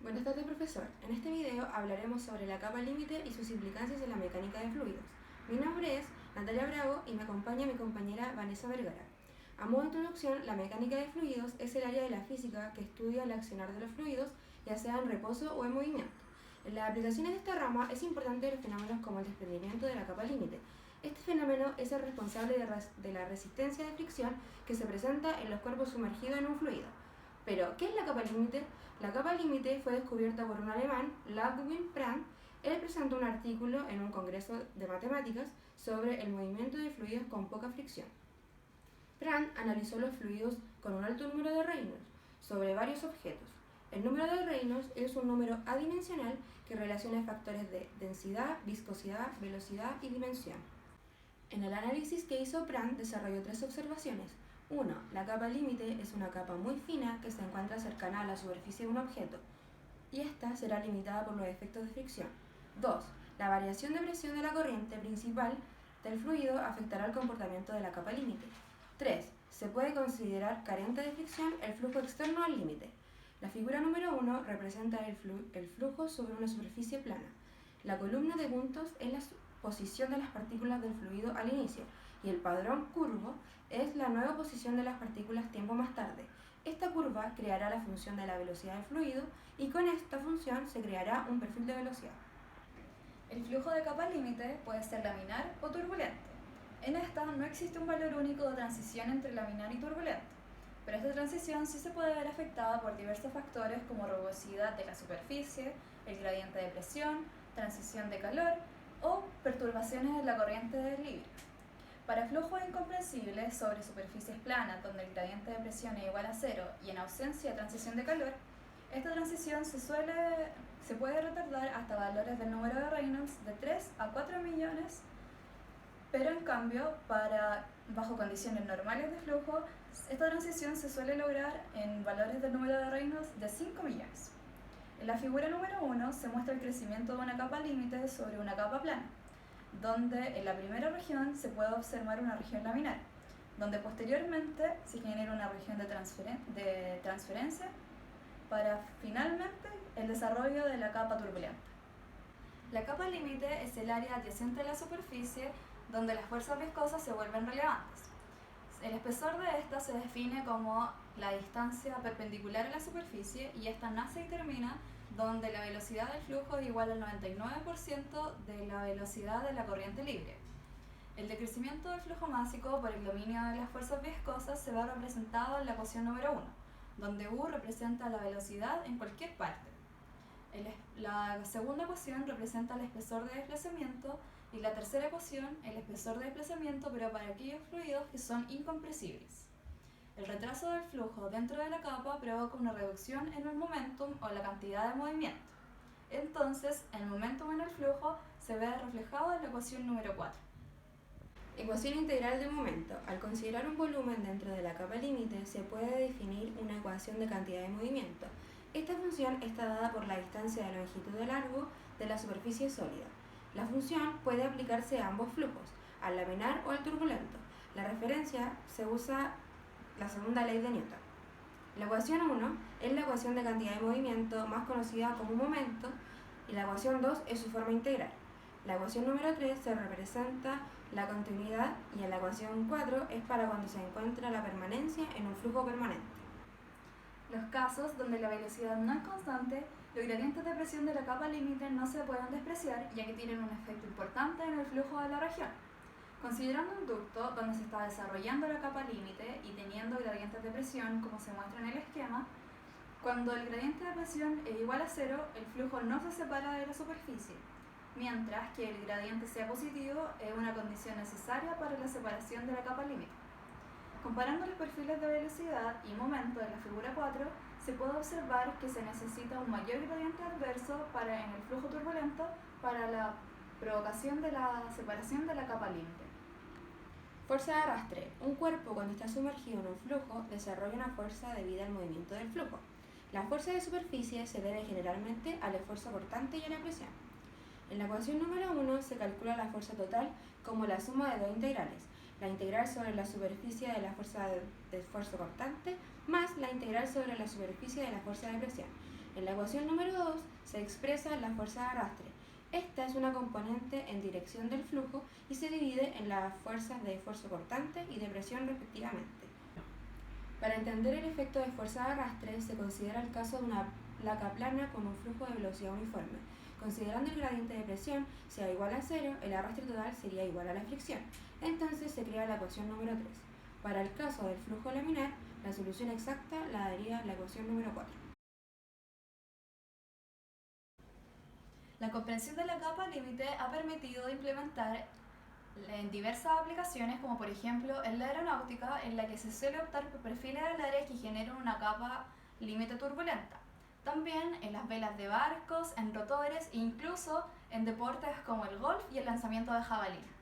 Buenas tardes, profesor. En este video hablaremos sobre la capa límite y sus implicancias en la mecánica de fluidos. Mi nombre es Natalia Bravo y me acompaña mi compañera Vanessa Vergara. A modo de introducción, la mecánica de fluidos es el área de la física que estudia el accionar de los fluidos, ya sea en reposo o en movimiento. En las aplicaciones de esta rama es importante los fenómenos como el desprendimiento de la capa límite. Este fenómeno es el responsable de la resistencia de fricción que se presenta en los cuerpos sumergidos en un fluido. Pero, ¿qué es la capa límite? La capa límite fue descubierta por un alemán, Ludwig Prandtl. Él presentó un artículo en un congreso de matemáticas sobre el movimiento de fluidos con poca fricción. Prandtl analizó los fluidos con un alto número de Reynolds sobre varios objetos. El número de Reynolds es un número adimensional que relaciona factores de densidad, viscosidad, velocidad y dimensión. En el análisis que hizo Prandtl desarrolló tres observaciones. 1. La capa límite es una capa muy fina que se encuentra cercana a la superficie de un objeto, y esta será limitada por los efectos de fricción. 2. La variación de presión de la corriente principal del fluido afectará el comportamiento de la capa límite. 3. Se puede considerar carente de fricción el flujo externo al límite. La figura número 1 representa el flujo sobre una superficie plana. La columna de puntos es la posición de las partículas del fluido al inicio, y el padrón curvo es la nueva posición de las partículas tiempo más tarde. Esta curva creará la función de la velocidad del fluido y con esta función se creará un perfil de velocidad. El flujo de capa límite puede ser laminar o turbulento. En esta no existe un valor único de transición entre laminar y turbulento, pero esta transición sí se puede ver afectada por diversos factores como rugosidad de la superficie, el gradiente de presión, transición de calor o perturbaciones en la corriente del libre. Para flujos incomprensibles sobre superficies planas donde el gradiente de presión es igual a cero y en ausencia de transición de calor, esta transición se puede retardar hasta valores del número de Reynolds de 3 a 4 millones, pero en cambio, bajo condiciones normales de flujo, esta transición se suele lograr en valores del número de Reynolds de 5 millones. En la figura número 1 se muestra el crecimiento de una capa límite sobre una capa plana, donde en la primera región se puede observar una región laminar, donde posteriormente se genera una región de transferencia para finalmente el desarrollo de la capa turbulenta. La capa límite es el área adyacente a la superficie donde las fuerzas viscosas se vuelven relevantes. El espesor de esta se define como la distancia perpendicular a la superficie y esta nace y termina donde la velocidad del flujo es igual al 99% de la velocidad de la corriente libre. El decrecimiento del flujo másico por el dominio de las fuerzas viscosas se ve representado en la ecuación número 1, donde U representa la velocidad en cualquier parte. La segunda ecuación representa el espesor de desplazamiento y la tercera ecuación el espesor de desplazamiento, pero para aquellos fluidos que son incompresibles. El retraso del flujo dentro de la capa provoca una reducción en el momentum o la cantidad de movimiento. Entonces, el momentum en el flujo se ve reflejado en la ecuación número 4. Ecuación integral de momento. Al considerar un volumen dentro de la capa límite, se puede definir una ecuación de cantidad de movimiento. Esta función está dada por la distancia de longitud de largo de la superficie sólida. La función puede aplicarse a ambos flujos, al laminar o al turbulento. La referencia se usa la segunda ley de Newton. La ecuación 1 es la ecuación de cantidad de movimiento más conocida como momento y la ecuación 2 es su forma integral. La ecuación número 3 se representa la continuidad y en la ecuación 4 es para cuando se encuentra la permanencia en un flujo permanente. Los casos donde la velocidad no es constante, los gradientes de presión de la capa límite no se pueden despreciar ya que tienen un efecto importante en el flujo de la región. Considerando un ducto donde se está desarrollando la capa límite y teniendo gradientes de presión como se muestra en el esquema, cuando el gradiente de presión es igual a cero, el flujo no se separa de la superficie, mientras que el gradiente sea positivo es una condición necesaria para la separación de la capa límite. Comparando los perfiles de velocidad y momento de la figura 4, se puede observar que se necesita un mayor gradiente adverso en el flujo turbulento para la provocación de la separación de la capa límite. Fuerza de arrastre. Un cuerpo cuando está sumergido en un flujo desarrolla una fuerza debida al movimiento del flujo. La fuerza de superficie se debe generalmente al esfuerzo cortante y a la presión. En la ecuación número 1 se calcula la fuerza total como la suma de dos integrales, la integral sobre la superficie de la fuerza de esfuerzo cortante más la integral sobre la superficie de la fuerza de presión. En la ecuación número 2 se expresa la fuerza de arrastre. Esta es una componente en dirección del flujo y se divide en las fuerzas de esfuerzo cortante y de presión respectivamente. Para entender el efecto de fuerza de arrastre se considera el caso de una placa plana con un flujo de velocidad uniforme. Considerando el gradiente de presión sea igual a 0, el arrastre total sería igual a la fricción. Entonces se crea la ecuación número 3. Para el caso del flujo laminar, la solución exacta la daría la ecuación número 4. La comprensión de la capa límite ha permitido implementar en diversas aplicaciones, como por ejemplo en la aeronáutica, en la que se suele optar por perfiles alares que generan una capa límite turbulenta. También en las velas de barcos, en rotores e incluso en deportes como el golf y el lanzamiento de jabalina.